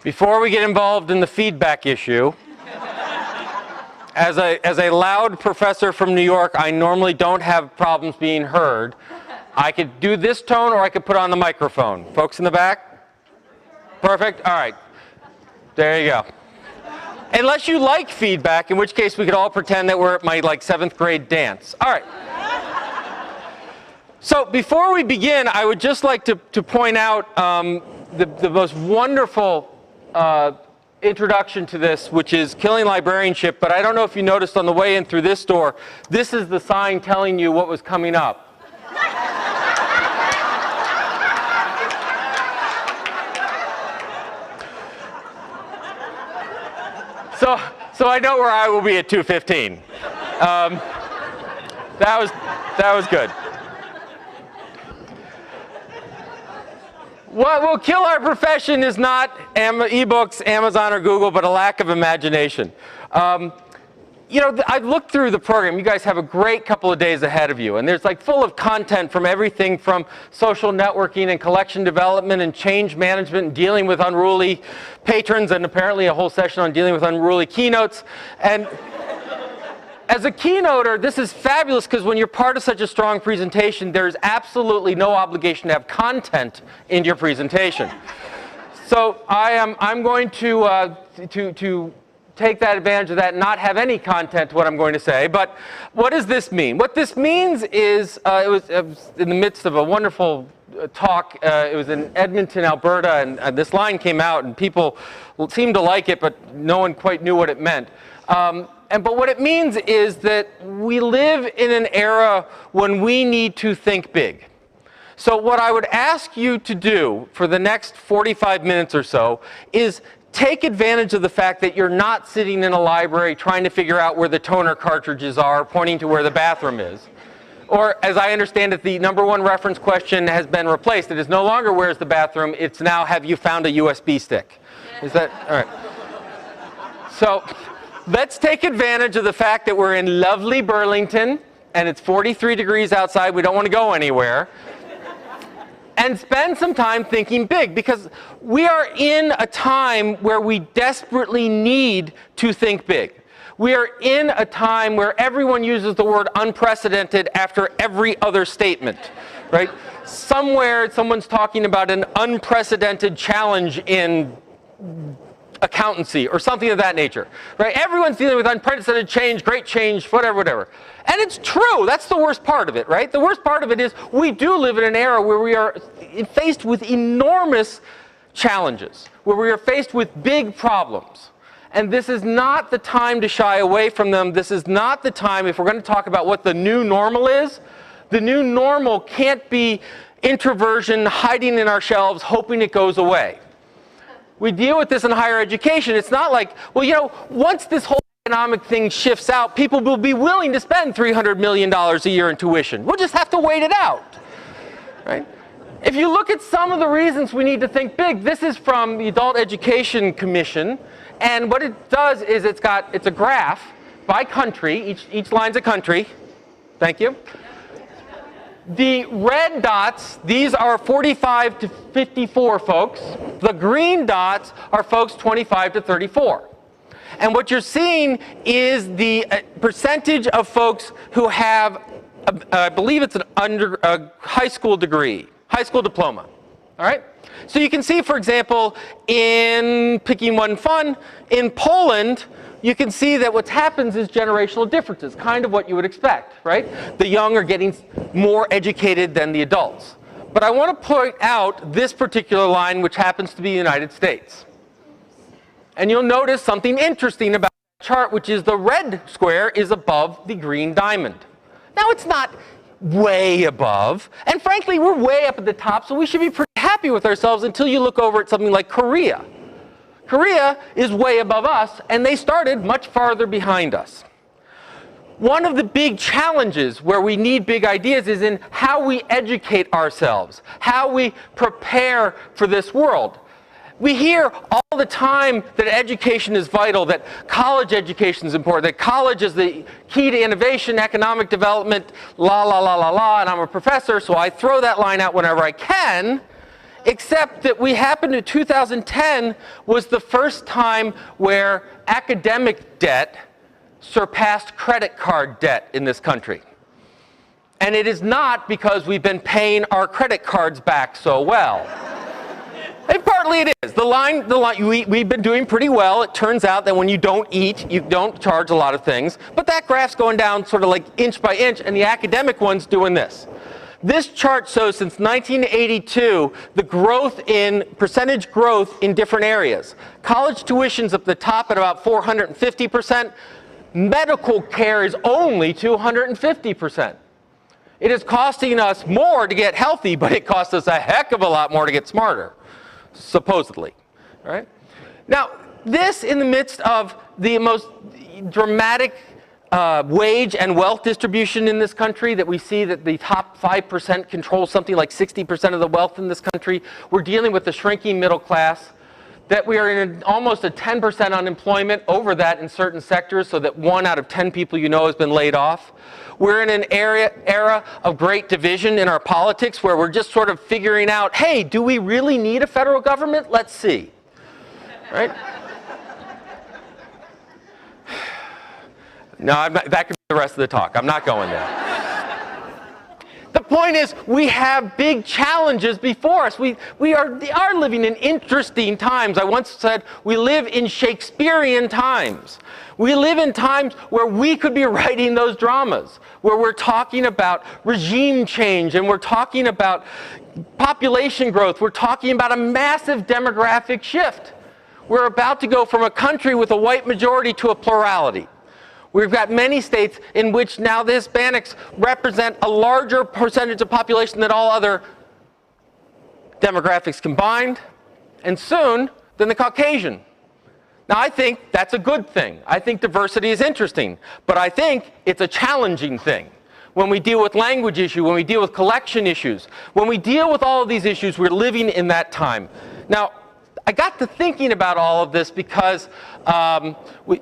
Before we get involved in the feedback issue, as a loud professor from New York, I normally don't have problems being heard. I could do this tone or I could put on the microphone. Folks in the back? Perfect? All right. There you go. Unless you like feedback, in which case we could all pretend that we're at my 7th grade dance. All right. So before we begin, I would just like to point out the most wonderful introduction to this, which is killing librarianship. But I don't know if you noticed on the way in through this door, this is the sign telling you what was coming up. So I know where I will be at 2:15. That was good. What will kill our profession is not ebooks, Amazon, or Google, but a lack of imagination. I've looked through the program. You guys have a great couple of days ahead of you, and there's full of content from everything from social networking and collection development and change management and dealing with unruly patrons, and apparently a whole session on dealing with unruly keynotes. And as a keynoter, this is fabulous because when you're part of such a strong presentation, there's absolutely no obligation to have content in your presentation. So I'm going to take that advantage of that and not have any content to what I'm going to say. But what does this mean? What this means is it was in the midst of a wonderful talk. It was in Edmonton, Alberta, and this line came out, and people seemed to like it, but no one quite knew what it meant. But what it means is that we live in an era when we need to think big. So what I would ask you to do for the next 45 minutes or so is take advantage of the fact that you're not sitting in a library trying to figure out where the toner cartridges are, pointing to where the bathroom is. Or, as I understand it, the #1 reference question has been replaced. It is no longer where's the bathroom, it's now have you found a USB stick. Is that, all right. So, let's take advantage of the fact that we're in lovely Burlington, and it's 43 degrees outside, we don't want to go anywhere. And spend some time thinking big, because we are in a time where we desperately need to think big. We are in a time where everyone uses the word unprecedented after every other statement, right? Somewhere someone's talking about an unprecedented challenge in accountancy or something of that nature, right? Everyone's dealing with unprecedented change, great change, whatever. And it's true. That's the worst part of it, right? The worst part of it is we do live in an era where we are faced with enormous challenges, where we are faced with big problems. And this is not the time to shy away from them. This is not the time, if we're going to talk about what the new normal is, the new normal can't be introversion hiding in our shelves, hoping it goes away. We deal with this in higher education. It's not like, well, once this whole economic thing shifts out, people will be willing to spend $300 million a year in tuition. We'll just have to wait it out, right? If you look at some of the reasons we need to think big, this is from the Adult Education Commission, and what it does is it's a graph by country. Each line's a country. Thank you. The red dots, these are 45 to 54 folks. The green dots are folks 25 to 34. And what you're seeing is the percentage of folks who have, I believe it's a high school degree, high school diploma. All right? So you can see, for example, in picking one fun, in Poland, you can see that what happens is generational differences, kind of what you would expect, right? The young are getting more educated than the adults. But I want to point out this particular line, which happens to be the United States. And you'll notice something interesting about the chart, which is the red square is above the green diamond. Now, it's not way above, and frankly, we're way up at the top, so we should be pretty happy with ourselves until you look over at something like Korea. Korea is way above us, and they started much farther behind us. One of the big challenges where we need big ideas is in how we educate ourselves, how we prepare for this world. We hear all the time that education is vital, that college education is important, that college is the key to innovation, economic development, la, la, la, la, la, and I'm a professor, so I throw that line out whenever I can. except that we happened to 2010 was the first time where academic debt surpassed credit card debt in this country. And it is not because we've been paying our credit cards back so well. And partly it is. We've been doing pretty well. It turns out that when you don't eat, you don't charge a lot of things. But that graph's going down sort of like inch by inch, and the academic one's doing this. This chart shows since 1982 the growth in percentage growth in different areas. College tuition's at the top at about 450%. Medical care is only 250%. It is costing us more to get healthy, but it costs us a heck of a lot more to get smarter, supposedly. Right? Now, this in the midst of the most dramatic wage and wealth distribution in this country, that we see that the top 5% control something like 60% of the wealth in this country. We're dealing with the shrinking middle class, that we are in almost a 10% unemployment, over that in certain sectors, so that 1 out of 10 people you know has been laid off. We're in an era of great division in our politics where we're just sort of figuring out, hey, do we really need a federal government? Let's see. Right? No, that could be the rest of the talk. I'm not going there. The point is, we have big challenges before us. We are living in interesting times. I once said we live in Shakespearean times. We live in times where we could be writing those dramas, where we're talking about regime change, and we're talking about population growth. We're talking about a massive demographic shift. We're about to go from a country with a white majority to a plurality. We've got many states in which now the Hispanics represent a larger percentage of population than all other demographics combined, and soon than the Caucasian. Now, I think that's a good thing. I think diversity is interesting, but I think it's a challenging thing. When we deal with language issues, when we deal with collection issues, when we deal with all of these issues, we're living in that time. Now, I got to thinking about all of this because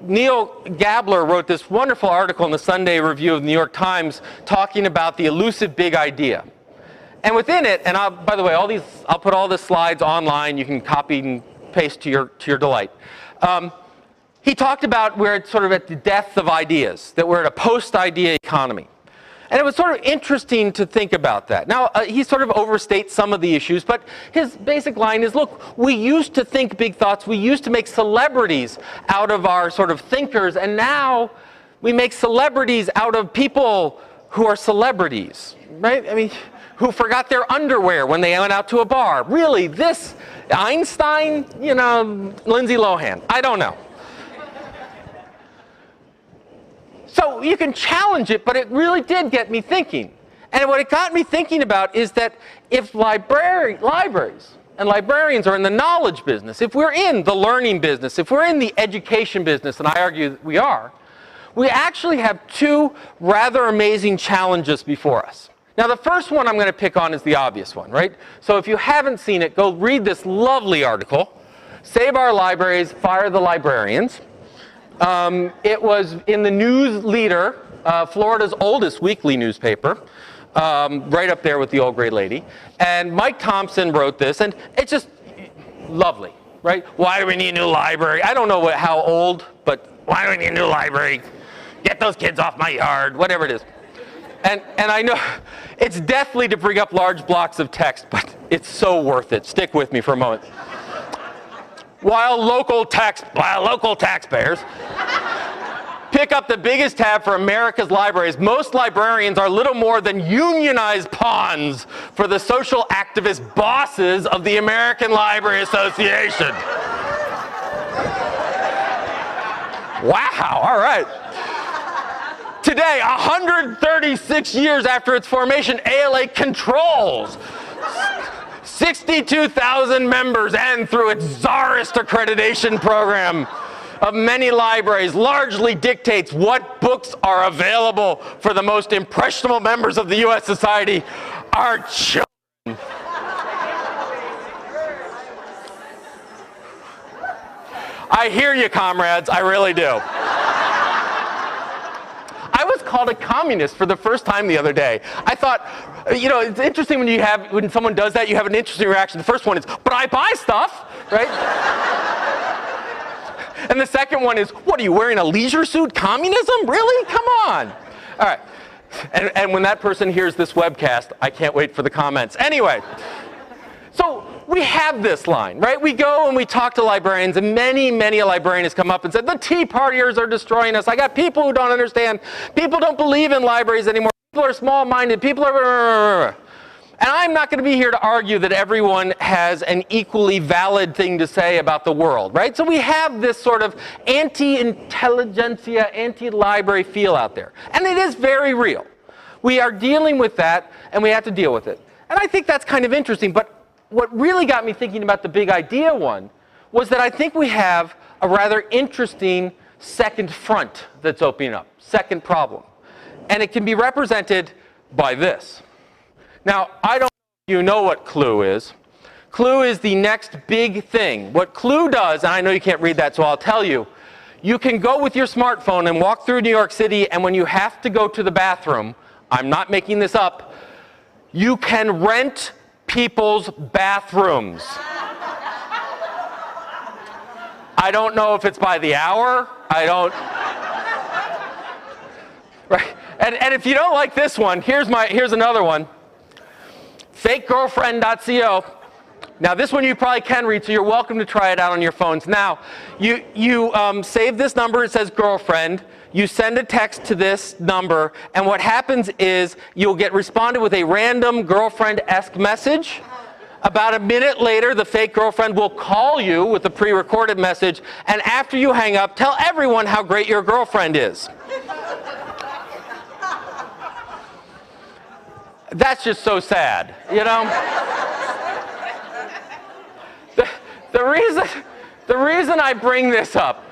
Neil Gabler wrote this wonderful article in the Sunday Review of the New York Times talking about the elusive big idea. And within it, and by the way, I'll put all the slides online. You can copy and paste to your delight. He talked about we're sort of at the death of ideas, that we're at a post-idea economy. And it was sort of interesting to think about that. Now, he sort of overstates some of the issues, but his basic line is, look, we used to think big thoughts. We used to make celebrities out of our sort of thinkers, and now we make celebrities out of people who are celebrities, right? I mean, who forgot their underwear when they went out to a bar. Really, this Einstein, you know, Lindsay Lohan, I don't know. So you can challenge it, but it really did get me thinking. And what it got me thinking about is that if libraries and librarians are in the knowledge business, if we're in the learning business, if we're in the education business, and I argue that we are, we actually have two rather amazing challenges before us. Now, the first one I'm going to pick on is the obvious one, right? So if you haven't seen it, go read this lovely article, Save Our Libraries, Fire the Librarians. It was in the News Leader, Florida's oldest weekly newspaper, right up there with the old gray lady. And Mike Thompson wrote this, and it's just lovely, right? Why do we need a new library? I don't know how old, but why do we need a new library? Get those kids off my yard, whatever it is. And I know it's deathly to bring up large blocks of text, but it's so worth it. Stick with me for a moment. While local taxpayers pick up the biggest tab for America's libraries, most librarians are little more than unionized pawns for the social activist bosses of the American Library Association. Wow, all right. Today, 136 years after its formation, ALA controls 62,000 members, and through its czarist accreditation program of many libraries, largely dictates what books are available for the most impressionable members of the U.S. society, our children. I hear you, comrades, I really do. I was called a communist for the first time the other day. I thought, you know, it's interesting when someone does that, you have an interesting reaction. The first one is, but I buy stuff, right? And the second one is, what are you wearing, a leisure suit? Communism? Really? Come on. All right. And when that person hears this webcast, I can't wait for the comments. Anyway, so we have this line, right? We go and we talk to librarians, and many a librarian has come up and said, the Tea Partiers are destroying us. I got people who don't understand. People don't believe in libraries anymore. People are small-minded. People are... And I'm not going to be here to argue that everyone has an equally valid thing to say about the world, right? So we have this sort of anti-intelligentsia, anti-library feel out there. And it is very real. We are dealing with that, and we have to deal with it. And I think that's kind of interesting. But what really got me thinking about the big idea one was that I think we have a rather interesting second front that's opening up, second problem. And it can be represented by this. Now, I don't know if you know what Clue is. Clue is the next big thing. What Clue does, and I know you can't read that, so I'll tell you, you can go with your smartphone and walk through New York City, and when you have to go to the bathroom, I'm not making this up, you can rent people's bathrooms. I don't know if it's by the hour. I don't... Right? And if you don't like this one, here's another one. FakeGirlfriend.co. Now this one you probably can read, so you're welcome to try it out on your phones. Now, you save this number, it says girlfriend, you send a text to this number, and what happens is you'll get responded with a random girlfriend-esque message. About a minute later, the fake girlfriend will call you with a pre-recorded message, and after you hang up, tell everyone how great your girlfriend is. That's just so sad, you know? The reason I bring this up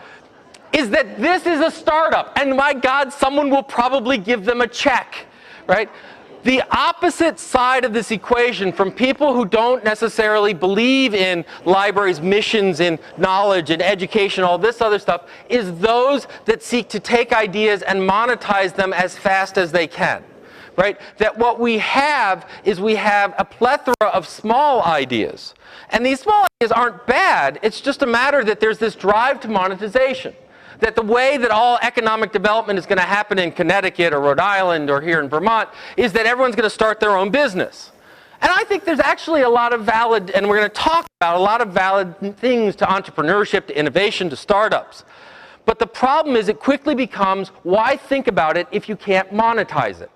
is that this is a startup, and my God, someone will probably give them a check, right? The opposite side of this equation from people who don't necessarily believe in libraries' missions, in knowledge, in education, all this other stuff, is those that seek to take ideas and monetize them as fast as they can. Right? That what we have is we have a plethora of small ideas. And these small ideas aren't bad. It's just a matter that there's this drive to monetization. That the way that all economic development is going to happen in Connecticut or Rhode Island or here in Vermont is that everyone's going to start their own business. And I think there's actually a lot of valid, and we're going to talk about a lot of valid things to entrepreneurship, to innovation, to startups. But the problem is it quickly becomes, why think about it if you can't monetize it?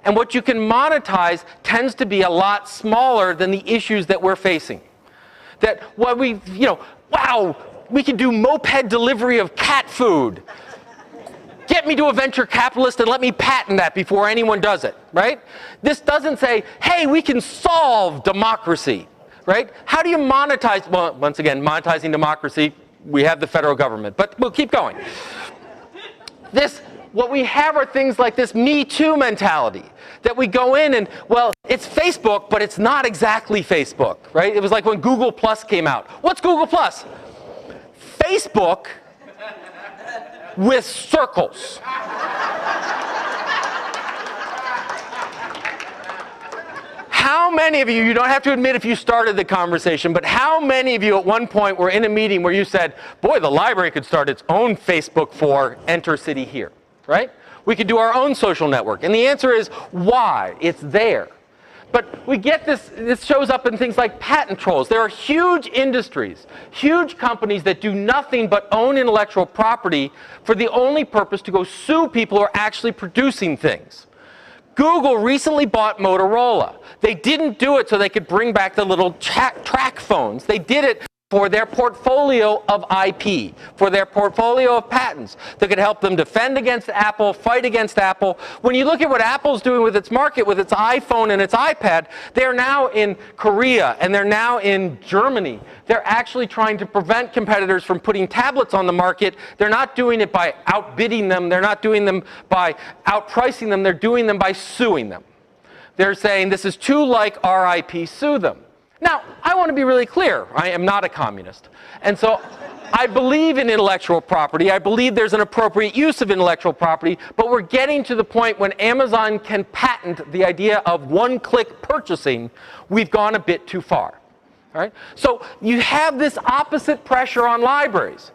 And what you can monetize tends to be a lot smaller than the issues that we're facing. That what we, you know, wow, we can do moped delivery of cat food. Get me to a venture capitalist and let me patent that before anyone does it, right? This doesn't say, hey, we can solve democracy, right? How do you monetize, well, once again, monetizing democracy, we have the federal government, but we'll keep going. What we have are things like this Me Too mentality, that we go in and, well, it's Facebook, but it's not exactly Facebook, right? It was like when Google Plus came out. What's Google Plus? Facebook with circles. How many of you don't have to admit if you started the conversation, but how many of you at one point were in a meeting where you said, boy, the library could start its own Facebook for Enter City Here? Right? We could do our own social network. And the answer is, why? It's there. But we get this shows up in things like patent trolls. There are huge industries, huge companies that do nothing but own intellectual property for the only purpose to go sue people who are actually producing things. Google recently bought Motorola. They didn't do it so they could bring back the little track phones. They did it for their portfolio of IP, for their portfolio of patents that could help them defend against Apple, fight against Apple. When you look at what Apple's doing with its market, with its iPhone and its iPad, they're now in Korea and they're now in Germany. They're actually trying to prevent competitors from putting tablets on the market. They're not doing it by outbidding them. They're not doing them by outpricing them. They're doing them by suing them. They're saying this is too like our IP, sue them. Now, I want to be really clear. I am not a communist. And so I believe in intellectual property. I believe there's an appropriate use of intellectual property, but we're getting to the point when Amazon can patent the idea of one-click purchasing. We've gone a bit too far. All right? So you have this opposite pressure on libraries.